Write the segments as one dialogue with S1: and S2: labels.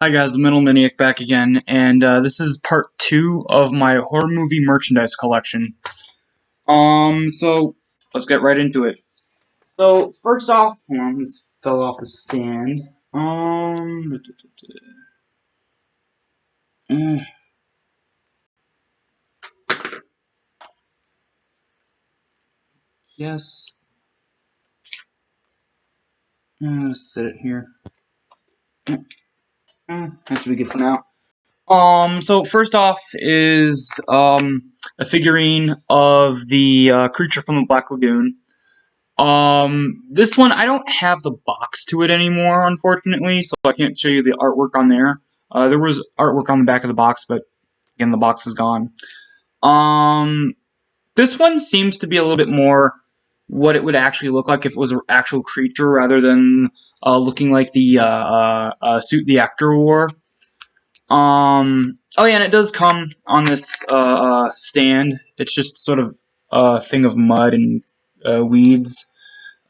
S1: Hi guys, the Metal Maniac back again, and this is part 2 of my horror movie merchandise collection. So let's get right into it. So first off, hold on, this fell off the stand. Yes. Let's set it here. That should be good for now. So first off is a figurine of the creature from the Black Lagoon. This one, I don't have the box to it anymore, unfortunately, so I can't show you the artwork on there. There was artwork on the back of the box, but again, the box is gone. This one seems to be a little bit more what it would actually look like if it was an actual creature rather than looking like the suit the actor wore. Oh yeah, and it does come on this stand. It's just sort of a thing of mud and weeds.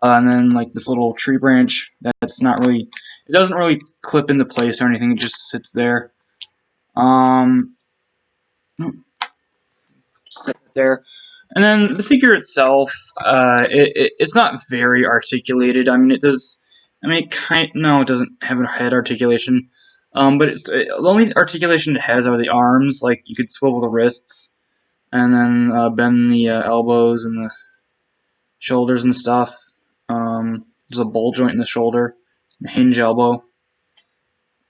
S1: And then like this little tree branch that's not really, it doesn't really clip into place or anything, it just sits there. Sit there. And then the figure itself, it's not very articulated. I mean, it does, no, it doesn't have a head articulation. But the only articulation it has are the arms, like you could swivel the wrists, and then bend the elbows and the shoulders and stuff. There's a ball joint in the shoulder, a hinge elbow.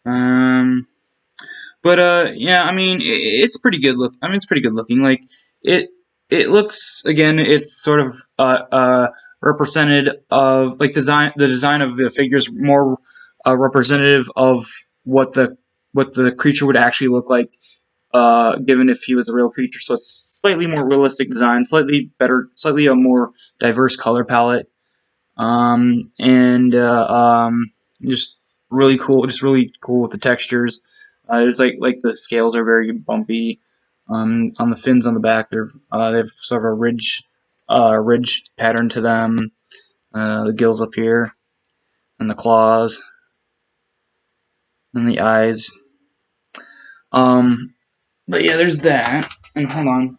S1: Yeah, I mean, it's pretty good look. I mean, it's pretty good looking. Like it looks, again, it's sort of represented of like the design of the figure is more representative of what the creature would actually look like, given if he was a real creature. So it's slightly more realistic design, slightly better, slightly a more diverse color palette. And just really cool, with the textures. It's like the scales are very bumpy. On the fins on the back, they have sort of a ridge pattern to them. The gills up here, and the claws, and the eyes. But yeah, there's that. And hold on,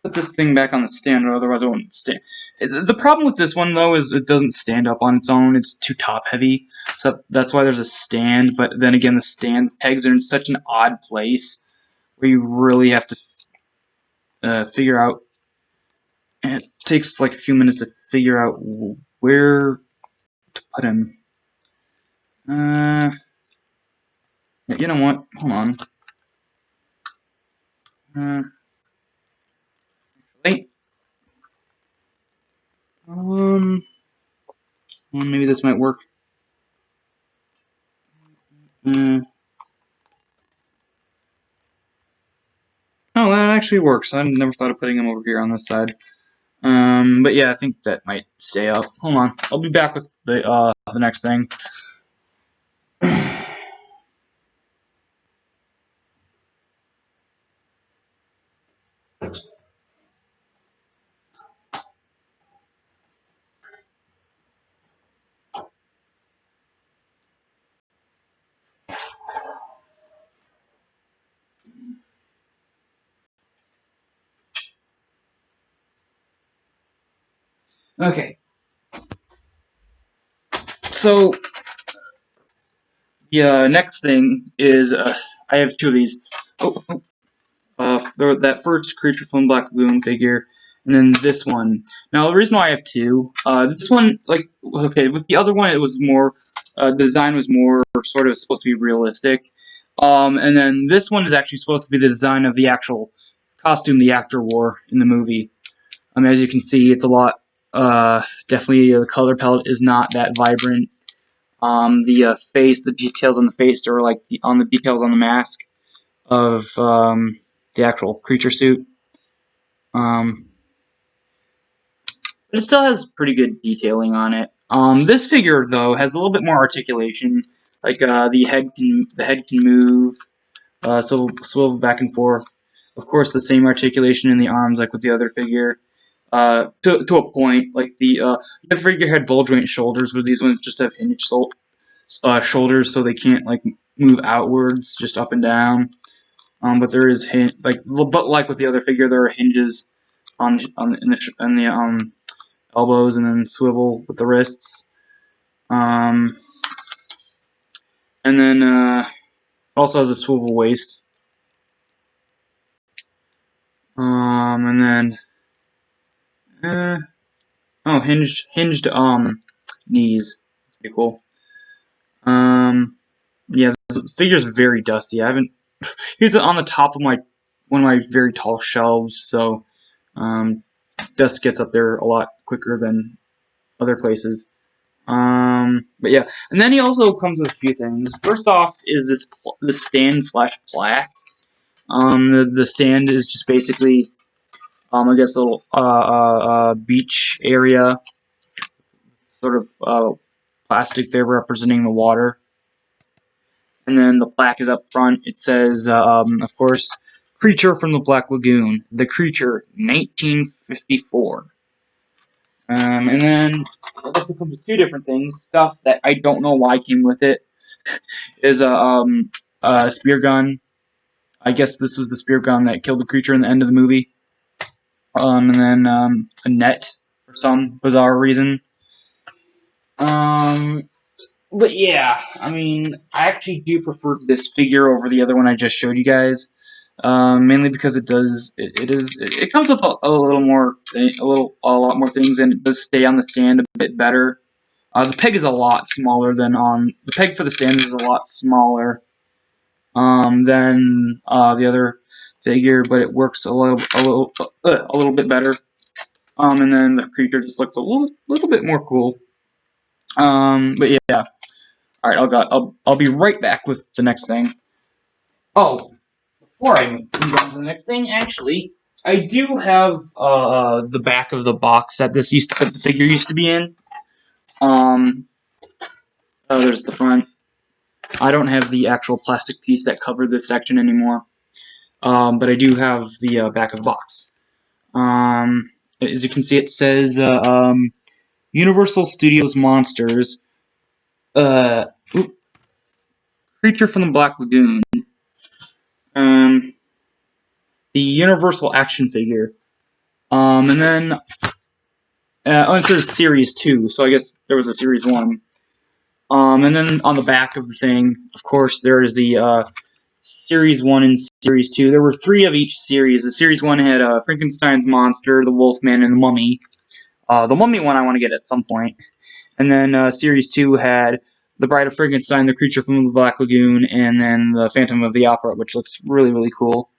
S1: put this thing back on the stand, or otherwise it won't stand. The problem with this one, though, is it doesn't stand up on its own. It's too top-heavy, so that's why there's a stand. But then again, the stand pegs are in such an odd place where you really have to figure out. And it takes like a few minutes to figure out where to put him. You know what? Hold on. Wait. Maybe this might work. Oh, that actually works. I never thought of putting him over here on this side. But yeah, I think that might stay up. Hold on. I'll be back with the next thing. Okay. So the next thing is I have two of these. That first creature from Black Lagoon figure, and then this one. Now the reason why I have two, this one, like, okay, with the other one it was more, design was more sort of supposed to be realistic, and then this one is actually supposed to be the design of the actual costume the actor wore in the movie. As you can see, it's a lot. Definitely, the color palette is not that vibrant. The face, the details on the face are like on the details on the mask of the actual creature suit. But it still has pretty good detailing on it. This figure, though, has a little bit more articulation. Like the head can move, so swivel back and forth. Of course, the same articulation in the arms, like with the other figure. To a point, like the other figure had ball joint shoulders, where these ones just have hinge shoulders, so they can't like move outwards, just up and down. But there is but like with the other figure, there are hinges on in the elbows, and then swivel with the wrists. And then also has a swivel waist. And then hinged knees. Pretty cool. Yeah, the figure's very dusty. I haven't. He's on the top of one of my very tall shelves, so dust gets up there a lot quicker than other places. But yeah, and then he also comes with a few things. First off is the stand / plaque. The stand is just basically, I guess, a little beach area, sort of plastic there representing the water. And then the plaque is up front. It says, of course, Creature from the Black Lagoon, The Creature, 1954. And then I guess it comes with two different things. Stuff that I don't know why came with it is a spear gun. I guess this was the spear gun that killed the creature in the end of the movie. And then a net for some bizarre reason. But yeah, I mean, I actually do prefer this figure over the other one I just showed you guys. Mainly because it comes with a lot more things, and it does stay on the stand a bit better. The peg is a lot smaller than the peg for the stand is a lot smaller than the other figure, but it works a little bit better. And then the creature just looks a little bit more cool. But yeah. All right, I'll be right back with the next thing. Oh, before I move on to the next thing, actually, I do have the back of the box that the figure used to be in. There's the front. I don't have the actual plastic piece that covered this section anymore, but I do have the back of the box. As you can see, it says Universal Studios Monsters. Creature from the Black Lagoon. The Universal action figure. And then it says Series 2, so I guess there was a Series 1. And then on the back of the thing, of course, there is the Series 1 and Series 2. There were 3 of each series. The Series 1 had Frankenstein's monster, the Wolfman, and the Mummy. The Mummy one I want to get at some point. And then Series 2 had The Bride of Frankenstein, The Creature from the Black Lagoon, and then The Phantom of the Opera, which looks really, really cool.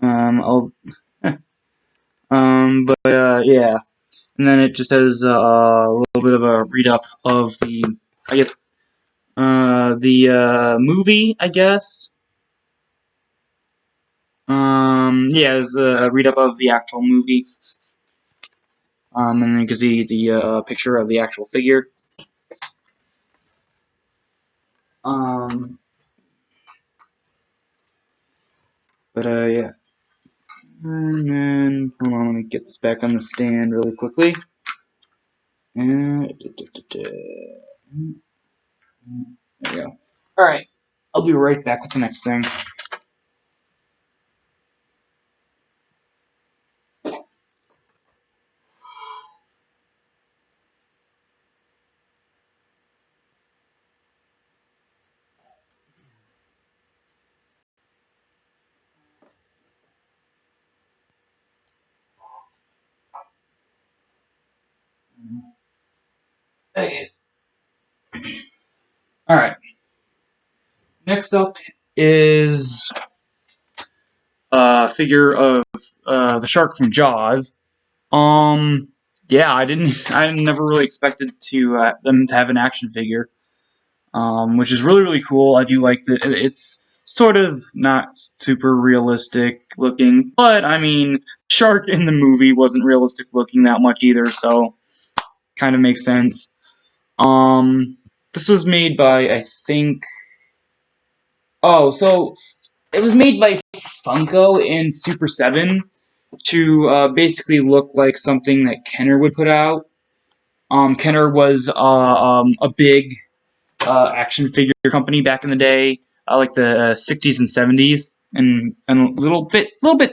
S1: Yeah. And then it just has a little bit of a read-up of the movie, I guess. Yeah, it's a read-up of the actual movie. And then you can see the picture of the actual figure. Yeah. And then, hold on, let me get this back on the stand really quickly. There we go. Alright, I'll be right back with the next thing. Okay. Alright. Next up is a figure of the shark from Jaws. Yeah, I never really expected them to have an action figure, which is really, really cool. I do like that. It's sort of not super realistic looking, but I mean, shark in the movie wasn't realistic looking that much either, so kind of makes sense. This was made by, I think. Oh, so it was made by Funko in Super 7 to basically look like something that Kenner would put out. Kenner was a big action figure company back in the day, like the 60s and 70s, and a little bit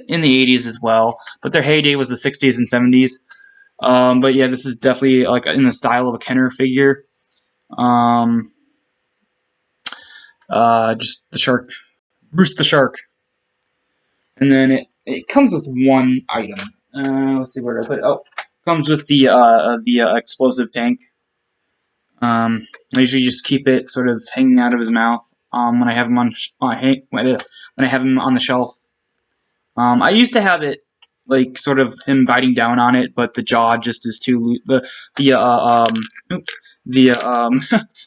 S1: in the 80s as well. But their heyday was the 60s and 70s. But yeah, this is definitely like in the style of a Kenner figure. Just the shark, Bruce the Shark, and then it comes with one item. Let's see where I put it. Oh, comes with the explosive tank. I usually just keep it sort of hanging out of his mouth when I have him when I have him on the shelf. I used to have it like sort of him biting down on it, but the jaw just is too loose. The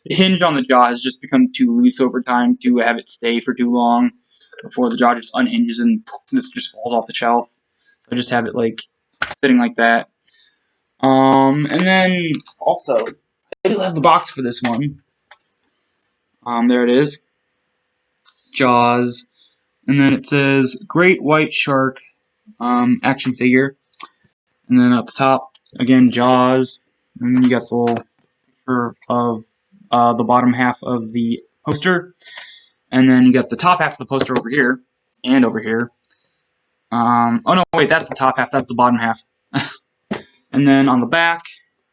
S1: hinge on the jaw has just become too loose over time to have it stay for too long before the jaw just unhinges and this just falls off the shelf. So I just have it like sitting like that. And then also I do have the box for this one. There it is. Jaws. And then it says Great White Shark action figure. And then up the top, again, Jaws. And then you got the little picture of the bottom half of the poster. And then you got the top half of the poster over here and over here. Oh no, wait, that's the top half, that's the bottom half. And then on the back,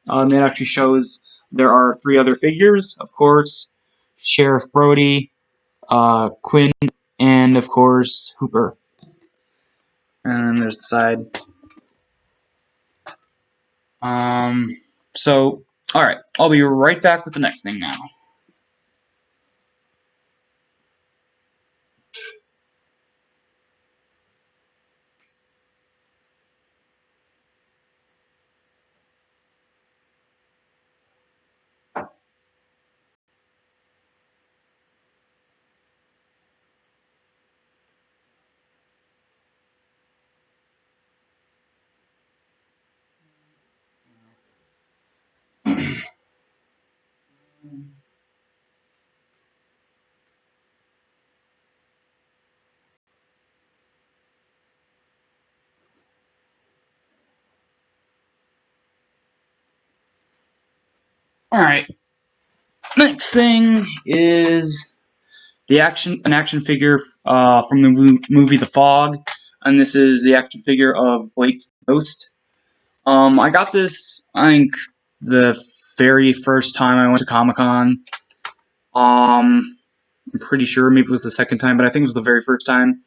S1: it actually shows there are 3 other figures, of course. Sheriff Brody, Quinn, and of course, Hooper. And then there's the side. So, alright, I'll be right back with the next thing now. Alright, next thing is an action figure from the movie The Fog, and this is the action figure of Blake's Ghost. I got this, I think, the very first time I went to Comic-Con. I'm pretty sure maybe it was the second time, but I think it was the very first time.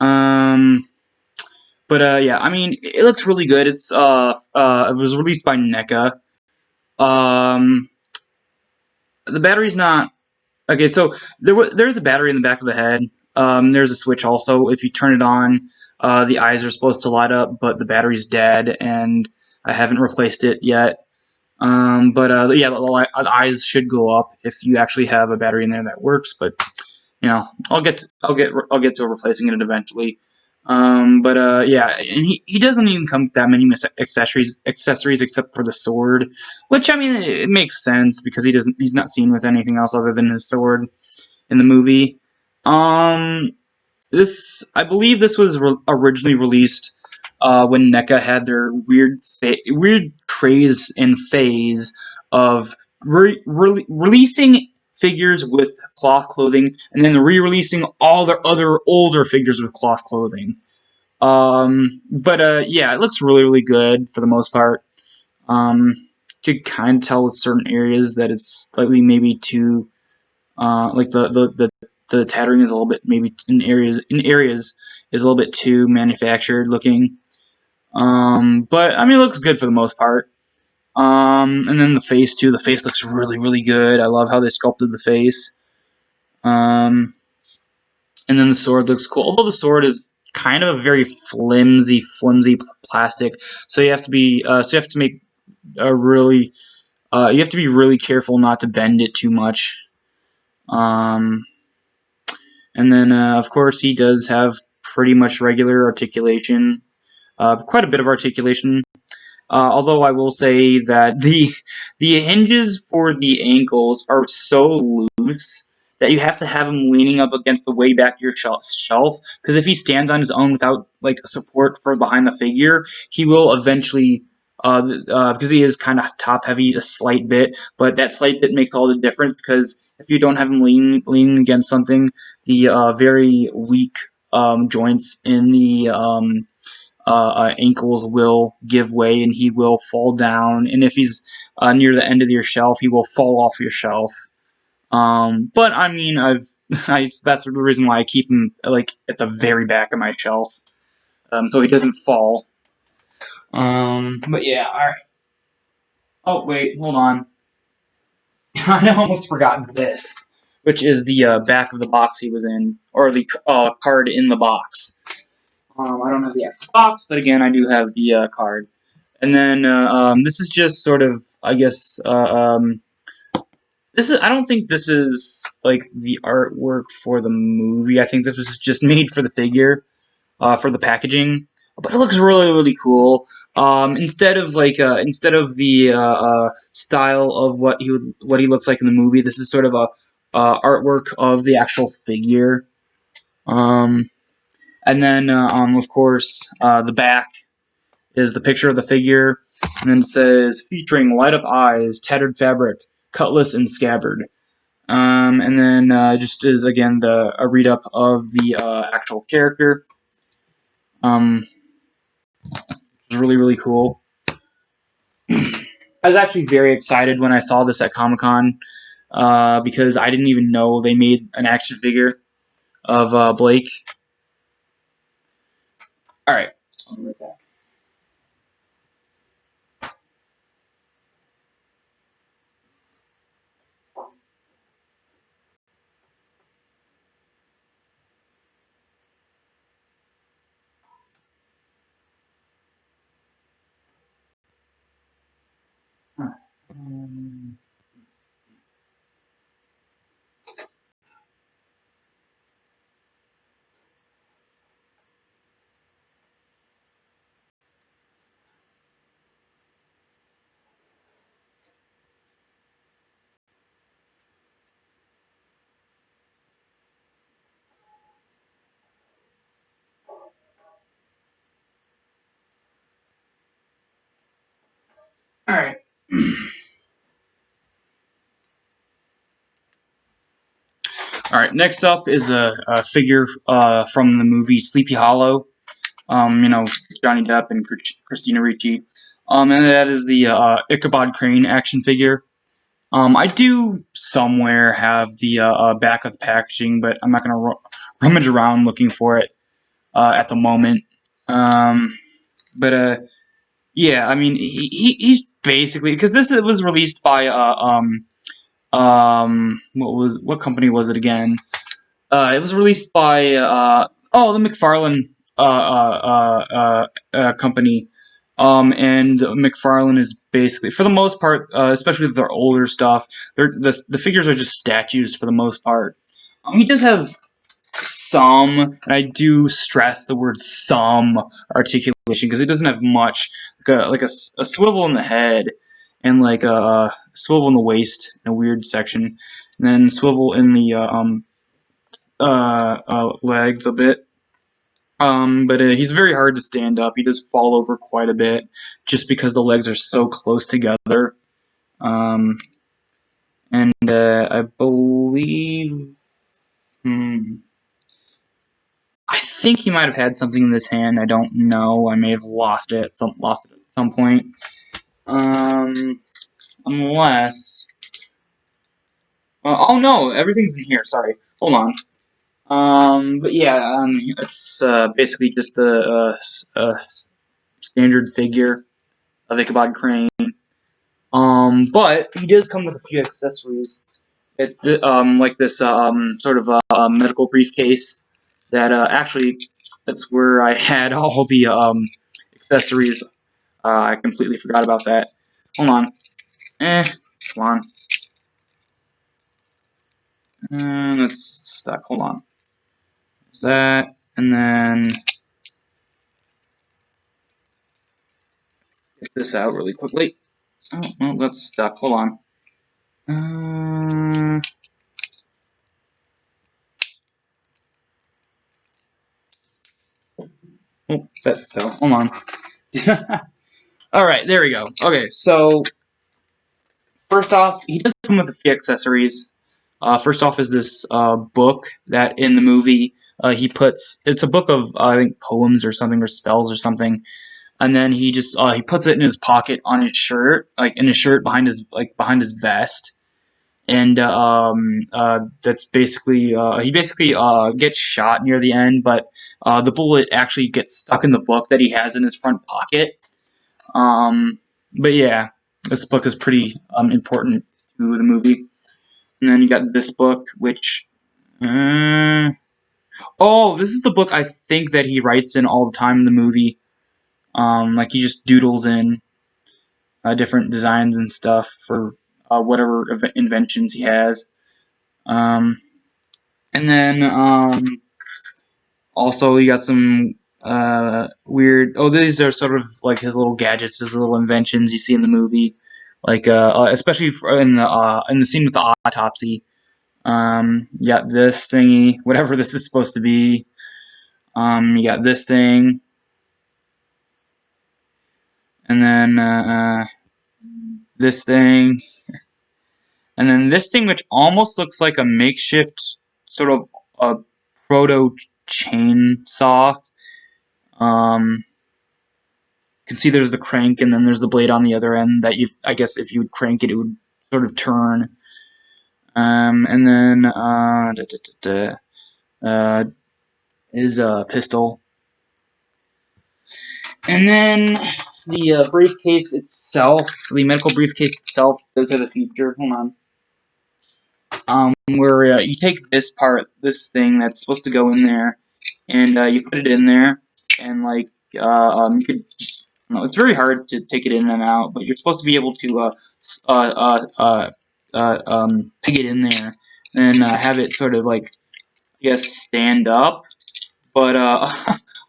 S1: Yeah, I mean, it looks really good. It was released by NECA. The battery's not okay. So there's a battery in the back of the head. There's a switch also. If you turn it on, the eyes are supposed to light up, but the battery's dead, and I haven't replaced it yet. Yeah, the eyes should go up if you actually have a battery in there that works. But you know, I'll get to replacing it eventually. Yeah, and he doesn't even come with that many accessories except for the sword, which I mean it makes sense because he's not seen with anything else other than his sword in the movie. I believe this was originally released when NECA had their weird craze and phase of releasing figures with cloth clothing and then re-releasing all their other older figures with cloth clothing. Yeah, it looks really, really good for the most part. You could kind of tell with certain areas that it's slightly maybe too, like the tattering is a little bit maybe in areas is a little bit too manufactured looking. But I mean, it looks good for the most part. And then the face too. The face looks really, really good. I love how they sculpted the face. And then the sword looks cool. Although the sword is kind of a very flimsy plastic, so you have to be you have to be really careful not to bend it too much. And then of course he does have pretty much regular articulation, quite a bit of articulation. Although I will say that the hinges for the ankles are so loose that you have to have him leaning up against the way back of your shelf, because if he stands on his own without like support for behind the figure, he will eventually because he is kind of top heavy a slight bit, but that slight bit makes all the difference because if you don't have him leaning against something, the very weak joints in the ankles will give way and he will fall down. And if he's near the end of your shelf, he will fall off your shelf. But I mean, that's the reason why I keep him like at the very back of my shelf, so he doesn't fall. But yeah, all right. Oh wait, hold on. I almost forgot this, which is the back of the box he was in, or the card in the box. I don't have the actual box, but again, I do have the card. And then this is just sort of, I guess, this is. I don't think this is like the artwork for the movie. I think this was just made for the figure, for the packaging. But it looks really, really cool. Instead of the style of what he looks like in the movie, this is sort of a artwork of the actual figure. Um, and then of course, the back is the picture of the figure, and then it says featuring light up eyes, tattered fabric, cutlass, and scabbard. And then just is again a read up of the actual character. It's really, really cool. I was actually very excited when I saw this at Comic-Con because I didn't even know they made an action figure of Blake. All right. I'll be right back. All right. All right. Next up is a figure from the movie Sleepy Hollow. Johnny Depp and Christina Ricci. And that is the Ichabod Crane action figure. I do somewhere have the back of the packaging, but I'm not going to rummage around looking for it at the moment. But yeah, I mean, he's basically because this was released by what company was it again? It was released by the McFarlane company. And McFarlane is basically, for the most part, especially with their older stuff, the figures are just statues for the most part. He does have some, and I do stress the word some articulation because it doesn't have much, like a swivel in the head, and like a swivel in the waist in a weird section, and then swivel in the legs a bit. But he's very hard to stand up. He does fall over quite a bit just because the legs are so close together. And I believe, I think he might have had something in his hand. I don't know. I may have lost it at some point. Unless, oh no, everything's in here. Sorry, hold on. But yeah, it's basically just the standard figure of Ichabod Crane. But he does come with a few accessories. Like this sort of medical briefcase that actually that's where I had all the accessories. I completely forgot about that. Hold on. Come on. That's stuck. Hold on. There's that, and then get this out really quickly. Oh, no, that's stuck. Hold on. Oh, that fell. Hold on. Alright, there we go. Okay, so first off, he does come with a few accessories. First off is this book that in the movie he puts. It's a book of I think poems or something or spells or something, and then he just he puts it in his pocket on his shirt, like in his shirt behind his vest, and that's basically he basically gets shot near the end, but the bullet actually gets stuck in the book that he has in his front pocket. Um, but yeah, this book is pretty important to the movie. And then you got this book, which oh, this is the book I think that he writes in all the time in the movie. Like he just doodles in different designs and stuff for whatever inventions he has. Um, and then also you got some weird. Oh, these are sort of like his little gadgets, his little inventions you see in the movie, like especially in the scene with the autopsy. You got this thingy, whatever this is supposed to be. You got this thing, and then this thing, and then this thing, which almost looks like a makeshift sort of a proto chainsaw. You can see there's the crank, and then there's the blade on the other end that I guess if you would crank it, it would sort of turn. And then is a pistol. And then the briefcase itself, the medical briefcase itself, does have a feature. Hold on. Where you take this thing that's supposed to go in there, and you put it in there, and like you could just, it's very hard to take it in and out, but you're supposed to be able to peg it in there and have it sort of like, I guess, stand up. But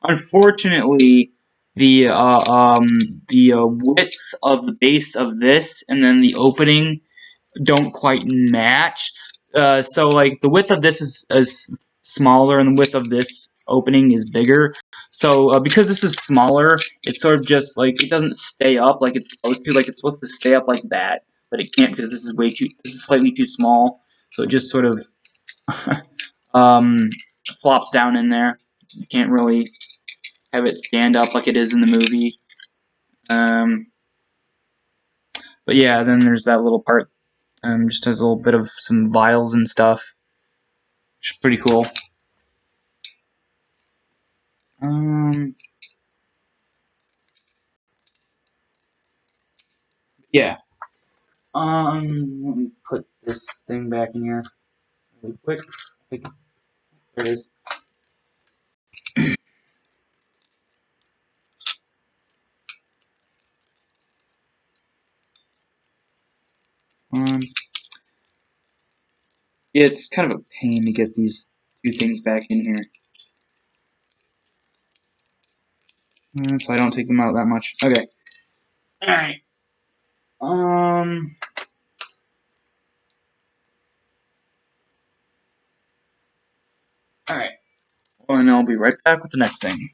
S1: unfortunately, the width of the base of this and then the opening don't quite match. So like the width of this is smaller and the width of this opening is bigger. So because this is smaller, it's sort of just like it doesn't stay up like it's supposed to. Like it's supposed to stay up like that, but it can't because this is slightly too small. So it just sort of flops down in there. You can't really have it stand up like it is in the movie. But yeah, then there's that little part. Just has a little bit of some vials and stuff, which is pretty cool. Yeah. Let me put this thing back in here really quick. There it is. Yeah, it's kind of a pain to get these two things back in here. So I don't take them out that much. Okay. Alright. Alright. Well, and I'll be right back with the next thing.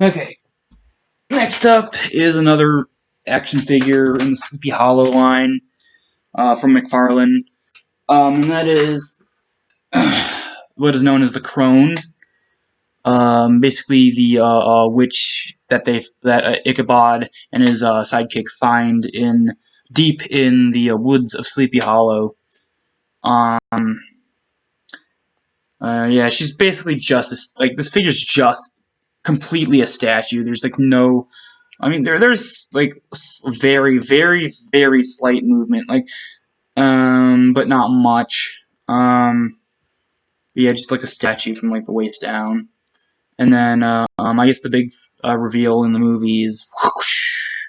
S1: Okay. Next up is another action figure in the Sleepy Hollow line from McFarlane. And that is what is known as the Crone. Basically, the witch that Ichabod and his sidekick find deep in the woods of Sleepy Hollow. Yeah, she's basically just like this figure's just completely a statue. There's like no, I mean, there's like very, very, very slight movement, like, but not much. Yeah, just like a statue from like the waist down. And then, I guess the big reveal in the movie is, whoosh,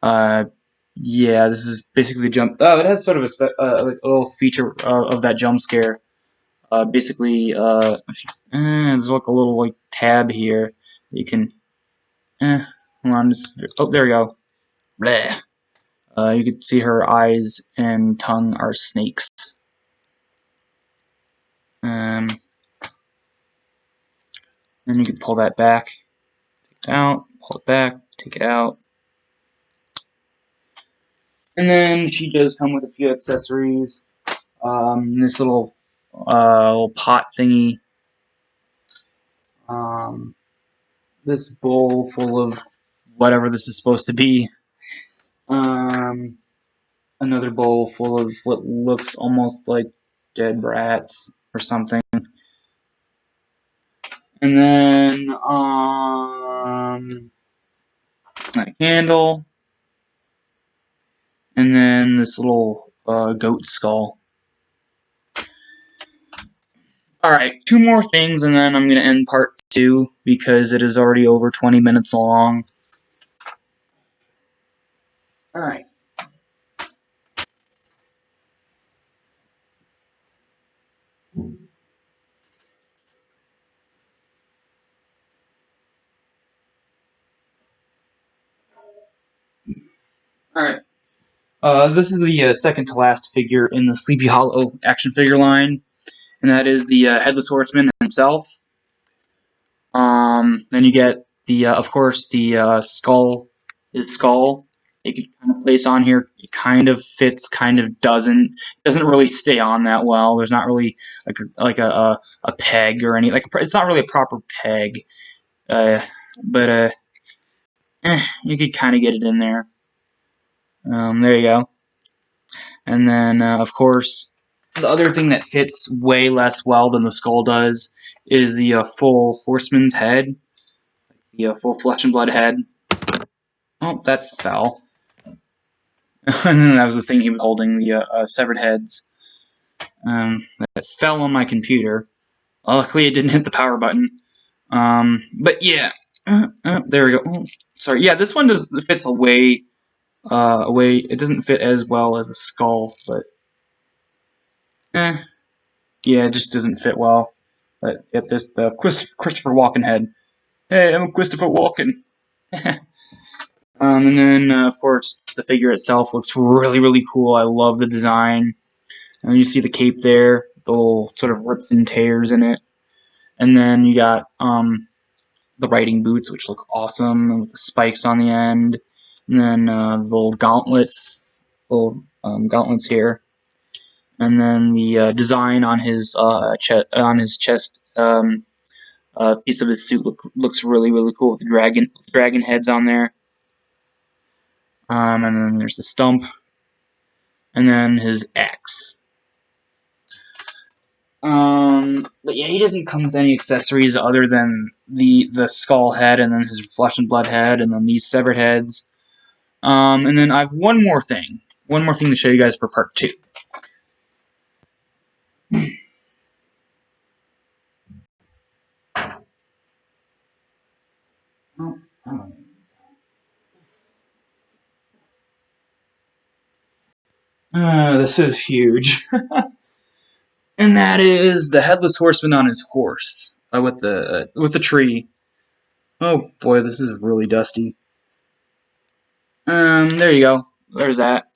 S1: yeah, this is basically the jump. Oh, it has sort of a little feature of that jump scare basically, if you, there's like a little like tab here. You can, hold on, oh, there we go. Bleh. You can see her eyes and tongue are snakes. Then you can pull that back, take it out, pull it back, take it out. And then she does come with a few accessories. This little pot thingy. This bowl full of whatever this is supposed to be. Another bowl full of what looks almost like dead rats or something. And then a candle. And then this little goat skull. Alright, 2 more things and then I'm going to end part 2 because it is already over 20 minutes long. Alright. Alright. This is the second to last figure in the Sleepy Hollow action figure line, and that is the Headless Horseman himself. Then you get the, of course, the skull. His skull. You can kind of place on here. It kind of fits, kind of doesn't. It doesn't really stay on that well. There's not really like a peg or any it's not really a proper peg. But you could kind of get it in there. There you go. And then, of course, the other thing that fits way less well than the skull does is the full horseman's head. The full flesh and blood head. Oh, that fell. And then that was the thing he was holding, the severed heads. That fell on my computer. Luckily, it didn't hit the power button. But yeah. There we go. Oh, sorry. Yeah, this one fits away. It doesn't fit as well as a skull, but yeah, it just doesn't fit well. But yep, there's the Christopher Walken head. Hey, I'm Christopher Walken. And then of course the figure itself looks really, really cool. I love the design. And you see the cape there, the little sort of rips and tears in it. And then you got the riding boots, which look awesome, with the spikes on the end. And then the little gauntlets, here, and then the design on his chest, piece of his suit looks really, really cool with the dragon heads on there. And then there's the stump, and then his axe. But yeah, he doesn't come with any accessories other than the skull head, and then his flesh and blood head, and then these severed heads. And then I have one more thing to show you guys for part 2. This is huge. And that is the Headless Horseman on his horse, with the tree. Oh boy, this is really dusty. There you go. There's that.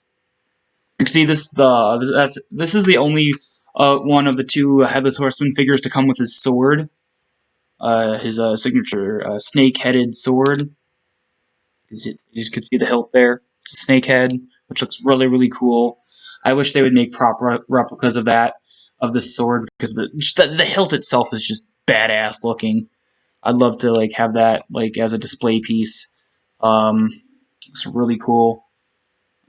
S1: You can see this is the only one of the 2 Headless Horseman figures to come with his sword. His signature snake-headed sword. You can see the hilt there. It's a snake head, which looks really, really cool. I wish they would make proper replicas of that, of this sword, because the hilt itself is just badass looking. I'd love to have that as a display piece. Looks really cool.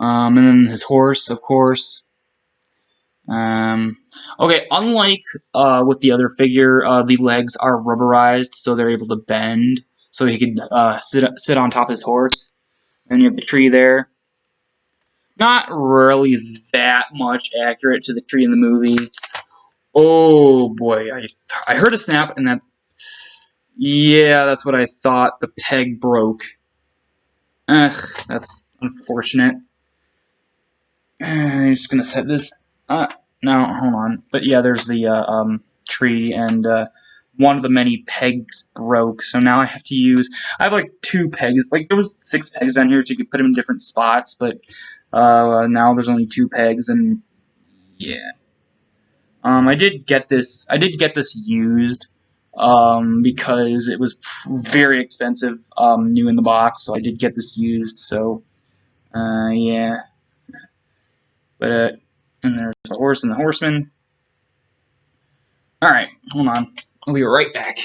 S1: And then his horse, of course. Okay, unlike with the other figure, the legs are rubberized, so they're able to bend, so he could sit on top of his horse. And you have the tree there. Not really that much accurate to the tree in the movie. Oh boy, I heard a snap, and that's what I thought. The peg broke. That's unfortunate. I'm just gonna set this. No, hold on. But yeah, there's the tree, and one of the many pegs broke. So now I have to use. I have like 2 pegs. Like there was 6 pegs on here, so you could put them in different spots, but now there's only 2 pegs, and yeah. I did get this. I did get this used because it was very expensive, new in the box. So I did get this used. So yeah. But and there's the horse and the horseman. All right, hold on. I'll be right back.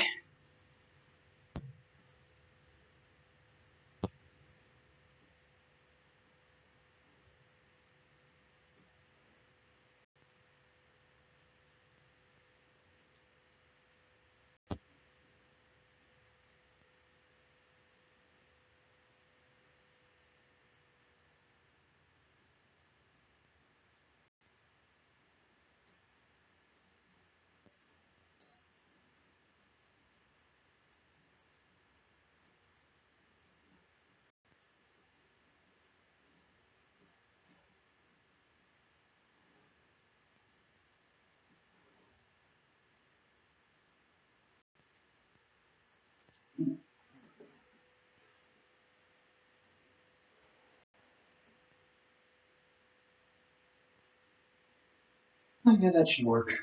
S1: Oh, yeah, that should work.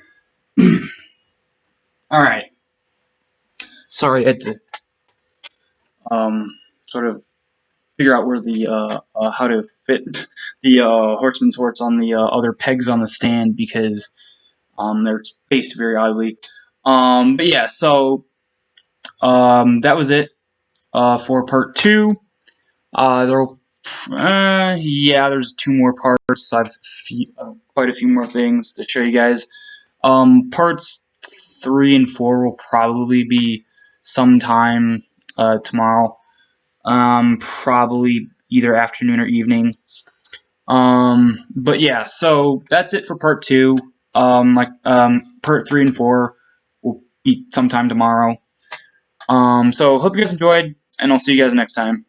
S1: All right. Sorry, I had to sort of figure out where the how to fit the horseman's horse on the other pegs on the stand because they're spaced very oddly. But yeah, so that was it for part 2. Yeah, there's 2 more parts. I've quite a few more things to show you guys. Parts 3 and 4 will probably be sometime tomorrow. Probably either afternoon or evening. But yeah, so that's it for part 2. Part 3 and 4 will be sometime tomorrow. So hope you guys enjoyed, and I'll see you guys next time.